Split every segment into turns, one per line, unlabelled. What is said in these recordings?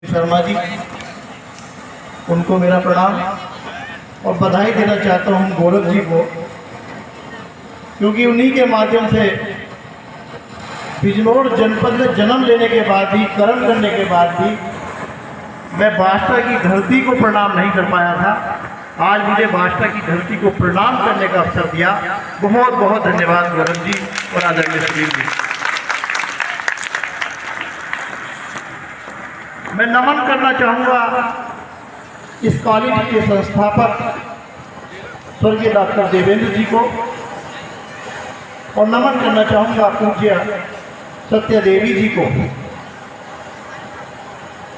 शर्मा जी, उनको मेरा प्रणाम और बधाई देना चाहता हूँ गौरव जी को, क्योंकि उन्हीं के माध्यम से बिजनौर जनपद में जन्म लेने के बाद भी, कर्म करने के बाद भी मैं भाषा की धरती को प्रणाम नहीं कर पाया था। आज मुझे भाषा की धरती को प्रणाम करने का अवसर दिया। बहुत बहुत धन्यवाद गौरव जी और आदरणीय सुनील जी। मैं नमन करना चाहूँगा इस कॉलेज के संस्थापक स्वर्गीय डॉक्टर देवेंद्र जी को, और नमन करना चाहूँगा पूज्य सत्य देवी जी को,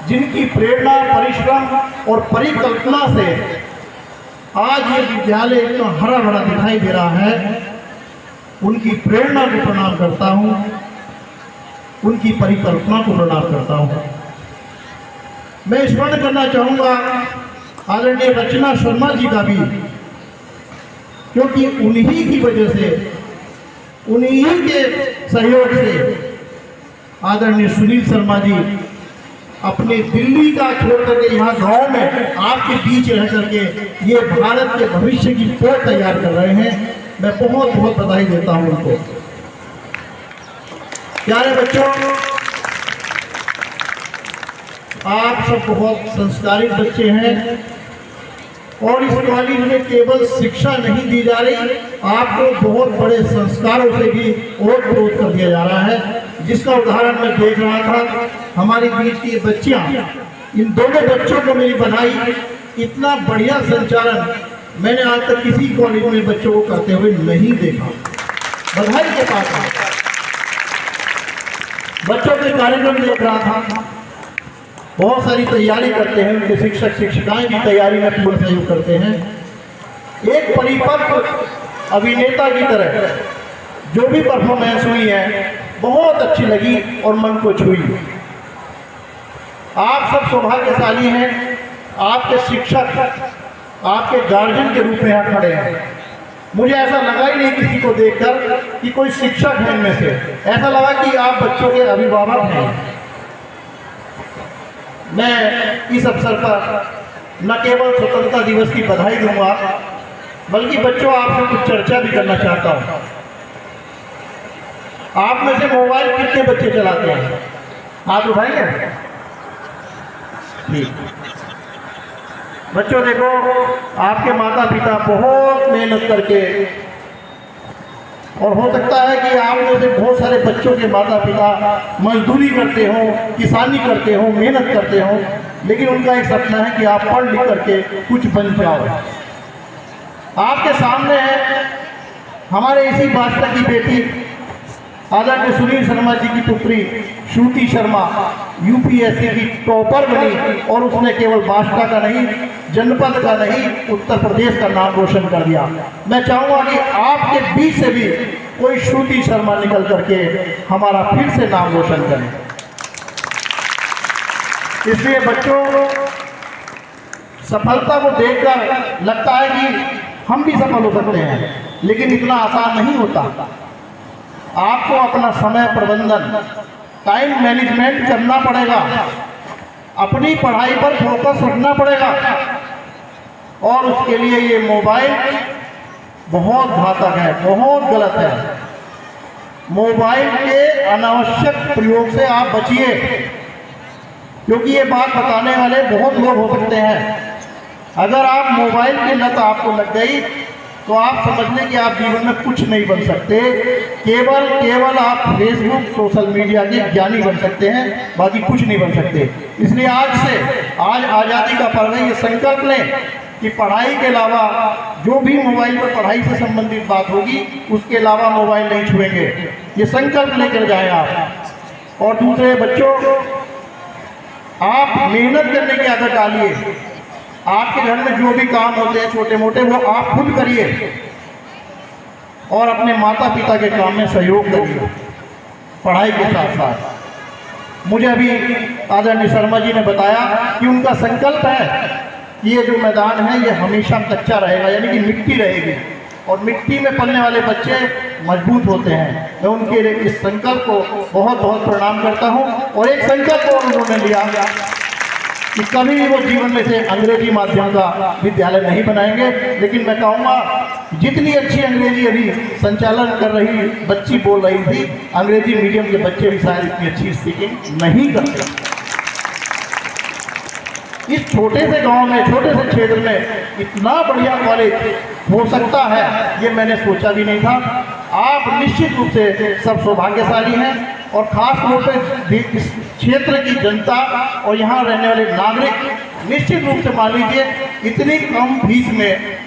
जिनकी प्रेरणा, परिश्रम और परिकल्पना से आज ये विद्यालय इतना हरा भरा दिखाई दे रहा है। उनकी प्रेरणा को प्रणाम करता हूँ, उनकी परिकल्पना को प्रणाम करता हूँ। मैं स्मरण करना चाहूँगा आदरणीय रचना शर्मा जी का भी, क्योंकि उन्हीं की वजह से, उन्हीं के सहयोग से आदरणीय सुनील शर्मा जी अपने दिल्ली का छोड़ करके यहाँ गांव में आपके बीच रह करके ये भारत के भविष्य की पोर तैयार कर रहे हैं। मैं बहुत बहुत बधाई देता हूँ उनको। प्यारे बच्चों, आप सब बहुत संस्कारित बच्चे हैं और इस कॉलेज में केवल शिक्षा नहीं दी जा रही, आपको बहुत बड़े संस्कारों से भी और ग्रोथ कर दिया जा रहा है, जिसका उदाहरण मैं देख रहा था। हमारी बीच की बच्चियां, इन दोनों बच्चों को मेरी बधाई। इतना बढ़िया संचालन मैंने आज तक किसी कॉलेज में बच्चों को करते हुए नहीं देखा। बधाई के पास बच्चों के कार्यक्रम देख रहा था, बहुत सारी तैयारी करते हैं, उनके शिक्षक शिक्षिकाएं भी तैयारी में पूर्ण सहयोग करते हैं। एक परिपक्व अभिनेता की तरह जो भी परफॉर्मेंस हुई है बहुत अच्छी लगी और मन को छुई। आप सब सौभाग्यशाली हैं, आपके शिक्षक आपके गार्जियन के रूप में यहाँ खड़े हैं। मुझे ऐसा लगा ही नहीं किसी को देखकर कि कोई शिक्षक है इनमें से, ऐसा लगा कि आप बच्चों के अभिभावक हैं। मैं इस अवसर पर न केवल स्वतंत्रता दिवस की बधाई दूंगा, बल्कि बच्चों आपसे कुछ चर्चा भी करना चाहता हूँ। आप में से मोबाइल कितने बच्चे चलाते हैं? हाथ उठाएंगे? ठीक। बच्चों देखो, आपके माता पिता बहुत मेहनत करके, और हो सकता है कि आप में से बहुत सारे बच्चों के माता पिता मजदूरी करते हो, किसानी करते हो, मेहनत करते हो, लेकिन उनका एक सपना है कि आप पढ़ लिख करके कुछ बन जाओ। आपके सामने है हमारे इसी भाषा की बेटी आदरणीय सुनील शर्मा जी की पुत्री श्रुति शर्मा यूपीएससी की टॉपर बनी, और उसने केवल भाषा का नहीं, जनपद का नहीं, उत्तर प्रदेश का नाम रोशन कर दिया। मैं चाहूँगा कि आपके बीच से भी कोई श्रुति शर्मा निकल करके हमारा फिर से नाम रोशन करे। इसलिए बच्चों, सफलता को देखकर लगता है कि हम भी सफल हो सकते हैं, लेकिन इतना आसान नहीं होता। आपको अपना समय प्रबंधन, टाइम मैनेजमेंट करना पड़ेगा, अपनी पढ़ाई पर फोकस रखना पड़ेगा, और उसके लिए ये मोबाइल बहुत घातक है, बहुत गलत है। मोबाइल के अनावश्यक प्रयोग से आप बचिए, क्योंकि ये बात बताने वाले बहुत लोग हो सकते हैं। अगर आप मोबाइल की लत आपको लग गई तो आप समझ लें कि आप जीवन में कुछ नहीं बन सकते। केवल आप फेसबुक, सोशल मीडिया के ज्ञानी बन सकते हैं, बाकी कुछ नहीं बन सकते। इसलिए आज आज़ादी का पर्व है, ये संकल्प लें कि पढ़ाई के अलावा जो भी मोबाइल पर पढ़ाई से संबंधित बात होगी, उसके अलावा मोबाइल नहीं छुएंगे। ये संकल्प लेकर जाएं आप। और दूसरे बच्चों, आप मेहनत करने की आदत डालिए। आपके घर में जो भी काम होते हैं छोटे मोटे, वो आप खुद करिए और अपने माता पिता के काम में सहयोग करिए पढ़ाई के साथ साथ। मुझे अभी आदरणीय शर्मा जी ने बताया कि उनका संकल्प है कि ये जो मैदान है ये हमेशा कच्चा रहेगा, यानी कि मिट्टी रहेगी, और मिट्टी में पलने वाले बच्चे मजबूत होते हैं। मैं उनके इस संकल्प को बहुत बहुत प्रणाम करता हूँ। और एक संकल्प और उन्होंने लिया कि कभी भी वो जीवन में से अंग्रेजी माध्यम का विद्यालय नहीं बनाएंगे। लेकिन मैं कहूँगा जितनी अच्छी अंग्रेजी अभी संचालन कर रही बच्ची बोल रही थी, अंग्रेजी मीडियम के बच्चे भी शायद इतनी अच्छी स्पीकिंग नहीं करते। इस छोटे से गांव में, छोटे से क्षेत्र में इतना बढ़िया कॉलेज हो सकता है, ये मैंने सोचा भी नहीं था। आप निश्चित रूप से सब सौभाग्यशाली हैं और खास तौर पे इस क्षेत्र की जनता और यहाँ रहने वाले नागरिक निश्चित रूप से मान लीजिए इतनी कम फीस में,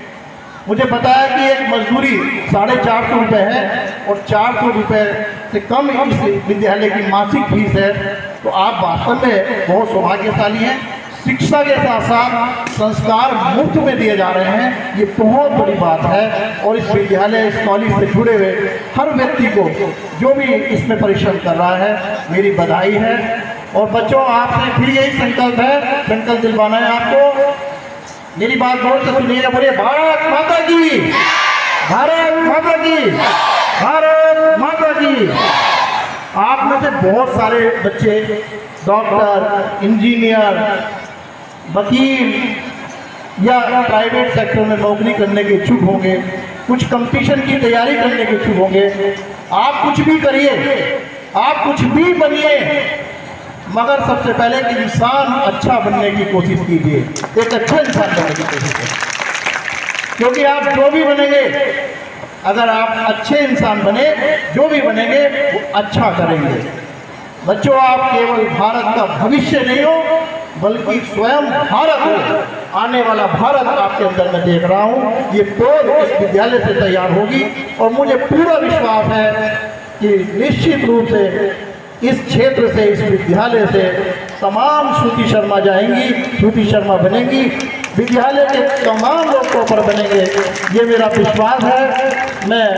मुझे बताया कि एक मजदूरी 450 रुपये है और 400 रुपये से कम इस विद्यालय की मासिक फीस है। तो आप वास्तव में बहुत सौभाग्यशाली हैं। शिक्षा के साथ साथ संस्कार मुफ्त में दिए जा रहे हैं, ये बहुत बड़ी बात है। और इस विद्यालय, इस कॉलेज से जुड़े हुए हर व्यक्ति को, जो भी इसमें परिश्रम कर रहा है, मेरी बधाई है। और बच्चों, आपसे फिर यही संकल्प है, संकल्प दिलवाना है आपको। मेरी बात बहुत से सुनिएगा, बोलिए भारत माता की, भारत माता की, भारत माता की। आप में से बहुत सारे बच्चे डॉक्टर, इंजीनियर, वकील या प्राइवेट सेक्टर में नौकरी करने के इच्छुक होंगे, कुछ कंपटीशन की तैयारी करने के इच्छुक होंगे। आप कुछ भी करिए, आप कुछ भी बनिए, मगर सबसे पहले कि इंसान अच्छा बनने की कोशिश कीजिए, एक अच्छा इंसान बनने की कोशिश कीजिए। क्योंकि आप जो भी बनेंगे, अगर आप अच्छे इंसान बने, जो भी बनेंगे वो अच्छा करेंगे। बच्चों, आप केवल भारत का भविष्य नहीं हो, बल्कि स्वयं भारत हो। आने वाला भारत आपके अंदर मैं देख रहा हूँ, ये पौध इस विद्यालय से तैयार होगी। और मुझे पूरा विश्वास है कि निश्चित रूप से इस क्षेत्र से, इस विद्यालय से तमाम श्रुति शर्मा जाएंगी, श्रुति शर्मा बनेंगी, विद्यालय के तमाम लोग टॉपर बनेंगे, ये मेरा विश्वास है। मैं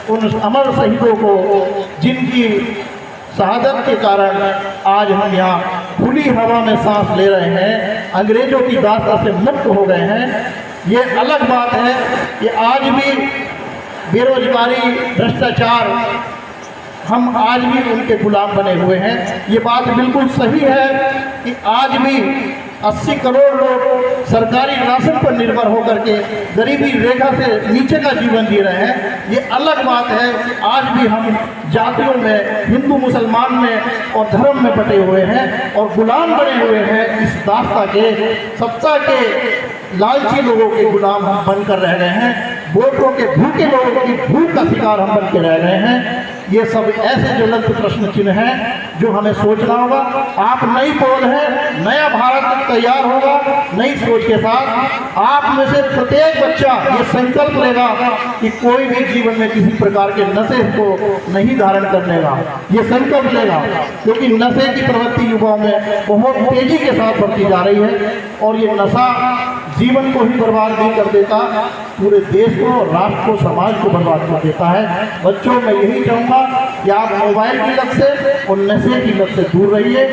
उन अमर शहीदों को, जिनकी शहादत के कारण आज हम यहाँ खुली हवा में सांस ले रहे हैं, अंग्रेजों की दास्ता से मुक्त हो गए हैं, ये अलग बात है कि आज भी बेरोजगारी, भ्रष्टाचार, हम आज भी उनके गुलाम बने हुए हैं। ये बात बिल्कुल सही है कि आज भी 80 करोड़ लोग सरकारी राशन पर निर्भर होकर के गरीबी रेखा से नीचे का जीवन जी रहे हैं। ये अलग बात है कि आज भी हम जातियों में, हिंदू मुसलमान में और धर्म में बटे हुए हैं और गुलाम बने हुए हैं। इस दास्ता के, सत्ता के लालची लोगों के गुलाम हम बनकर रह गए हैं, वोटों के भूखे लोगों की भूख का शिकार हम बन के रह गए हैं। ये सब ऐसे ज्वलंत प्रश्न चिन्ह हैं जो हमें सोचना होगा। आप नई पौध हैं, नया भारत तैयार होगा नई सोच के साथ। आप में से प्रत्येक बच्चा ये संकल्प लेगा कि कोई भी जीवन में किसी प्रकार के नशे को नहीं धारण करने का, ये संकल्प लेगा। क्योंकि नशे की प्रवृत्ति युवाओं में बहुत तेजी के साथ बढ़ती जा रही है और ये नशा जीवन को ही बर्बाद नहीं कर देता, पूरे देश को, राष्ट्र को, समाज को बर्बाद कर देता है। बच्चों, मैं यही चाहूँगा कि आप मोबाइल की लत से और नशे की लत से दूर रहिए,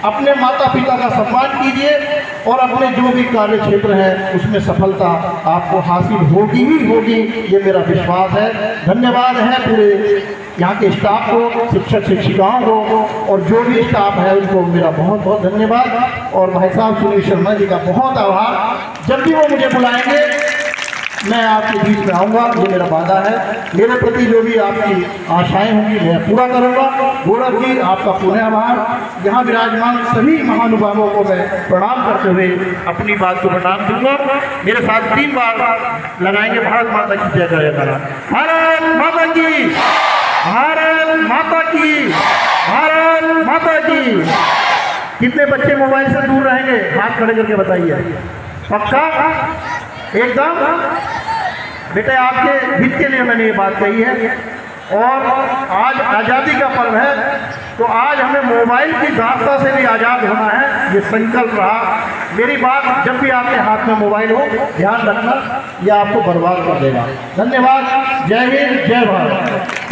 अपने माता पिता का सम्मान कीजिए और अपने जो भी कार्य क्षेत्र है उसमें सफलता आपको हासिल होगी ही होगी, ये मेरा विश्वास है। धन्यवाद है पूरे यहाँ के स्टाफ को, शिक्षक शिक्षिकाओं को और जो भी स्टाफ है उनको मेरा बहुत बहुत धन्यवाद। और भाई साहब सुनील शर्मा जी का बहुत आभार। जब भी वो मुझे बुलाएंगे मैं आपके बीच में आऊँगा, ये मेरा वादा है। मेरे प्रति जो भी आपकी आशाएं होंगी मैं पूरा करूँगा। गौरव जी, आपका पुनः आभार। यहाँ विराजमान सभी महानुभावों को मैं प्रणाम करते हुए अपनी बात को प्रणाम दूंगा। मेरे साथ 3 बार लगाएंगे भारत माता की जय जयकारा। भारत माता की, भारत माता की, भारत माता की। कितने बच्चे मोबाइल से दूर रहेंगे? हाथ खड़े करके बताइए। पक्का? एकदम? बेटे, आपके हित के लिए मैंने ये बात कही है। और आज आज़ादी का पर्व है, तो आज हमें मोबाइल की दास्ता से भी आज़ाद होना है, ये संकल्प रहा। मेरी बात, जब भी आपके हाथ में मोबाइल हो ध्यान रखना, यह आपको बर्बाद कर देगा। धन्यवाद। जय हिंद, जय भारत।